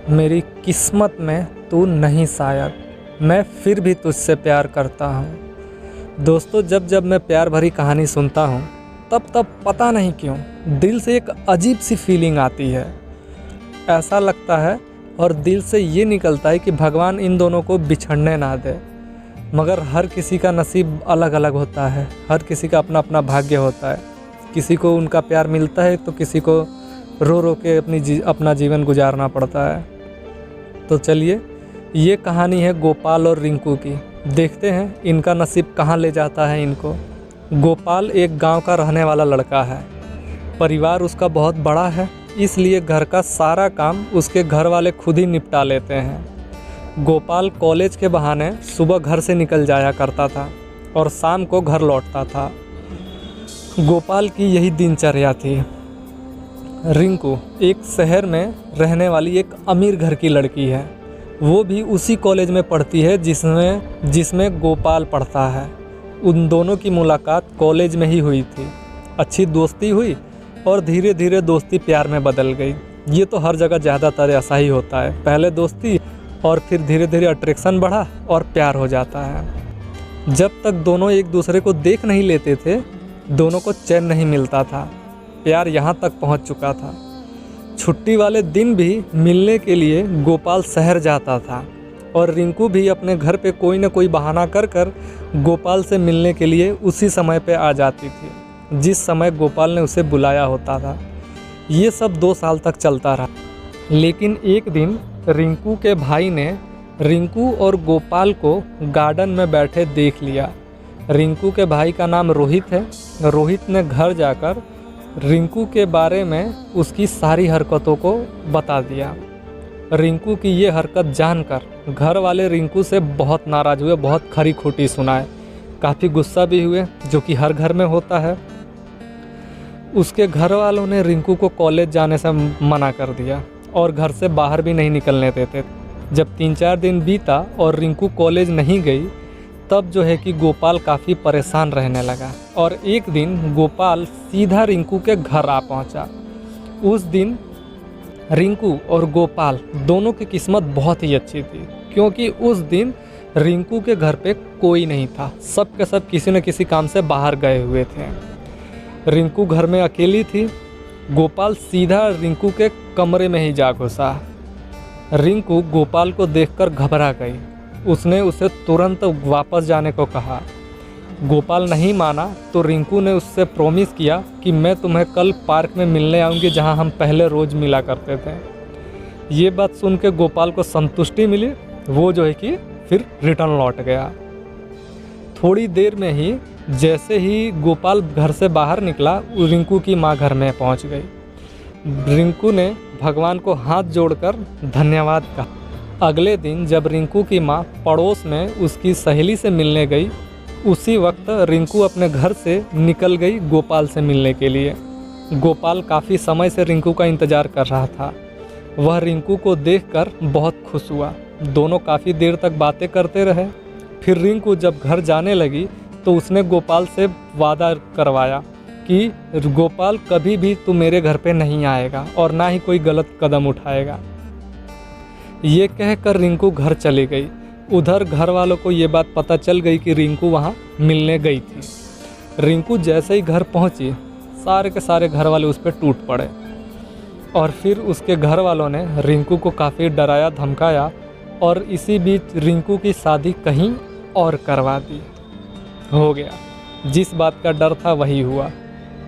मेरी किस्मत में तू नहीं शायद, मैं फिर भी तुझसे प्यार करता हूँ। दोस्तों, जब जब मैं प्यार भरी कहानी सुनता हूँ तब तब पता नहीं क्यों दिल से एक अजीब सी फीलिंग आती है। ऐसा लगता है और दिल से ये निकलता है कि भगवान इन दोनों को बिछड़ने ना दे। मगर हर किसी का नसीब अलग अलग होता है, हर किसी का अपना अपना भाग्य होता है। किसी को उनका प्यार मिलता है तो किसी को रो रो के अपना जीवन गुजारना पड़ता है। तो चलिए, ये कहानी है गोपाल और रिंकू की। देखते हैं इनका नसीब कहाँ ले जाता है इनको। गोपाल एक गांव का रहने वाला लड़का है। परिवार उसका बहुत बड़ा है, इसलिए घर का सारा काम उसके घर वाले खुद ही निपटा लेते हैं। गोपाल कॉलेज के बहाने सुबह घर से निकल जाया करता था और शाम को घर लौटता था। गोपाल की यही दिनचर्या थी। रिंकू एक शहर में रहने वाली एक अमीर घर की लड़की है। वो भी उसी कॉलेज में पढ़ती है जिसमें गोपाल पढ़ता है। उन दोनों की मुलाकात कॉलेज में ही हुई थी। अच्छी दोस्ती हुई और धीरे धीरे दोस्ती प्यार में बदल गई। ये तो हर जगह ज़्यादातर ऐसा ही होता है, पहले दोस्ती और फिर धीरे धीरे अट्रैक्शन बढ़ा और प्यार हो जाता है। जब तक दोनों एक दूसरे को देख नहीं लेते थे, दोनों को चैन नहीं मिलता था। प्यार यहाँ तक पहुँच चुका था। छुट्टी वाले दिन भी मिलने के लिए गोपाल शहर जाता था और रिंकू भी अपने घर पे कोई न कोई बहाना कर गोपाल से मिलने के लिए उसी समय पे आ जाती थी जिस समय गोपाल ने उसे बुलाया होता था। ये सब 2 साल तक चलता रहा। लेकिन एक दिन रिंकू के भाई ने रिंकू और गोपाल को गार्डन में बैठे देख लिया। रिंकू के भाई का नाम रोहित है। रोहित ने घर जाकर रिंकू के बारे में उसकी सारी हरकतों को बता दिया। रिंकू की ये हरकत जानकर घर वाले रिंकू से बहुत नाराज़ हुए, बहुत खरी खोटी सुनाए, काफ़ी गुस्सा भी हुए, जो कि हर घर में होता है। उसके घर वालों ने रिंकू को कॉलेज जाने से मना कर दिया और घर से बाहर भी नहीं निकलने देते। जब 3-4 दिन बीता और रिंकू कॉलेज नहीं गई, तब जो है कि गोपाल काफ़ी परेशान रहने लगा और एक दिन गोपाल सीधा रिंकू के घर आ पहुंचा। उस दिन रिंकू और गोपाल दोनों की किस्मत बहुत ही अच्छी थी, क्योंकि उस दिन रिंकू के घर पे कोई नहीं था। सब के सब किसी न किसी काम से बाहर गए हुए थे। रिंकू घर में अकेली थी। गोपाल सीधा रिंकू के कमरे में ही जा घुसा। रिंकू गोपाल को देखकर घबरा गई। उसने उसे तुरंत वापस जाने को कहा। गोपाल नहीं माना तो रिंकू ने उससे प्रॉमिस किया कि मैं तुम्हें कल पार्क में मिलने आऊँगी, जहां हम पहले रोज़ मिला करते थे। ये बात सुन के गोपाल को संतुष्टि मिली। वो जो है कि फिर रिटर्न लौट गया। थोड़ी देर में ही जैसे ही गोपाल घर से बाहर निकला, रिंकू की माँ घर में पहुँच गई। रिंकू ने भगवान को हाथ जोड़कर धन्यवाद कहा। अगले दिन जब रिंकू की माँ पड़ोस में उसकी सहेली से मिलने गई, उसी वक्त रिंकू अपने घर से निकल गई गोपाल से मिलने के लिए। गोपाल काफ़ी समय से रिंकू का इंतज़ार कर रहा था। वह रिंकू को देखकर बहुत खुश हुआ। दोनों काफ़ी देर तक बातें करते रहे। फिर रिंकू जब घर जाने लगी तो उसने गोपाल से वादा करवाया कि गोपाल कभी भी तू मेरे घर पे नहीं आएगा और ना ही कोई गलत कदम उठाएगा। ये कहकर रिंकू घर चली गई। उधर घर वालों को ये बात पता चल गई कि रिंकू वहाँ मिलने गई थी। रिंकू जैसे ही घर पहुँची, सारे के सारे घर वाले उस पर टूट पड़े और फिर उसके घर वालों ने रिंकू को काफ़ी डराया धमकाया और इसी बीच रिंकू की शादी कहीं और करवा दी। हो गया। जिस बात का डर था वही हुआ।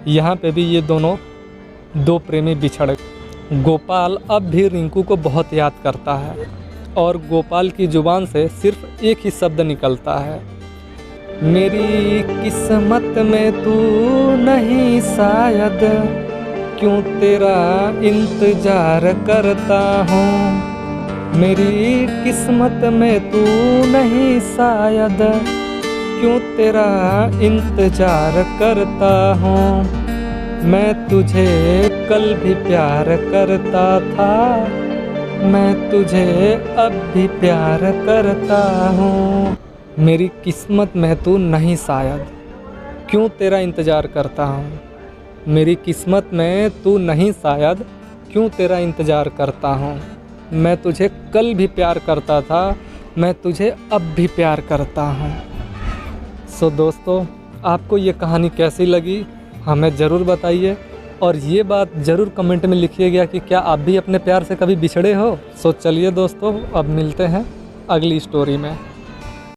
यहाँ पे भी ये दो प्रेमी बिछड़ गए। गोपाल अब भी रिंकू को बहुत याद करता है और गोपाल की ज़ुबान से सिर्फ एक ही शब्द निकलता है, मेरी किस्मत में तू नहीं शायद, क्यों तेरा इंतजार करता हूँ। मेरी किस्मत में तू नहीं शायद, क्यों तेरा इंतजार करता हूँ। मैं तुझे कल भी प्यार करता था, मैं तुझे अब भी प्यार करता हूँ। मेरी किस्मत में तू नहीं शायद, क्यों तेरा इंतज़ार करता हूँ। मेरी किस्मत में तू नहीं शायद, क्यों तेरा इंतज़ार करता हूँ। मैं तुझे कल भी प्यार करता था, मैं तुझे अब भी प्यार करता हूँ। सो दोस्तों, आपको ये कहानी कैसी लगी हमें ज़रूर बताइए, और ये बात ज़रूर कमेंट में लिखिएगा कि क्या आप भी अपने प्यार से कभी बिछड़े हो। सो चलिए दोस्तों, अब मिलते हैं अगली स्टोरी में।